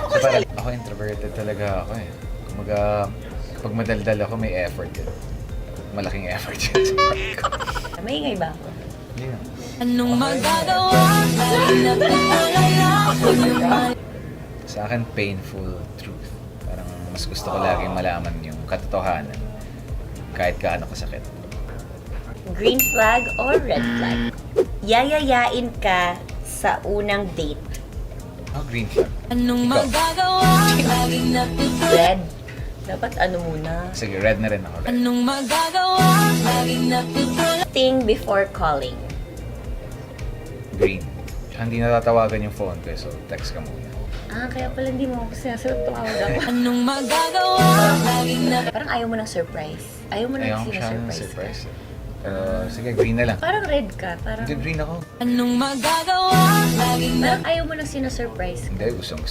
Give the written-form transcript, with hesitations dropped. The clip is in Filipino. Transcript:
ko So, sa... ako introverted talaga ako eh. Kumaga, kapag madaldal ako, may effort yun. Malaking effort yun. Maingay ba ako? Hindi na. Anong magagawa? Lagi na pinalala. Huwag naman. Sa akin, painful truth. Parang mas gusto ko laging malaman yung katotohanan. Kahit gaano kasakit. Green flag or red flag? Yayayain ka sa unang date. Oh, green flag. Anong Ikaw. magagawa? Lagi na pinalala. Red. Dapat ano muna. Sige, red na rin ako. Red. Anong magagawa? Lagi na pinalala. Think before calling. Green. Tsaka hindi natatawagan yung phone ko, so text ka muna. Ah, kaya pala hindi mo ako sinasagot tumawag ako. Anong magagawa? Lagi na Parang ayaw mo ng surprise. Ayaw mo Ayaw ng ko siya ng sinasurprise surprise. ka. Pero sige, green na lang. Parang red ka. Parang, Hindi, green ako. Anong magagawa? Lagi na parang ayaw mo ng sinasurprise ka. Hindi, gusto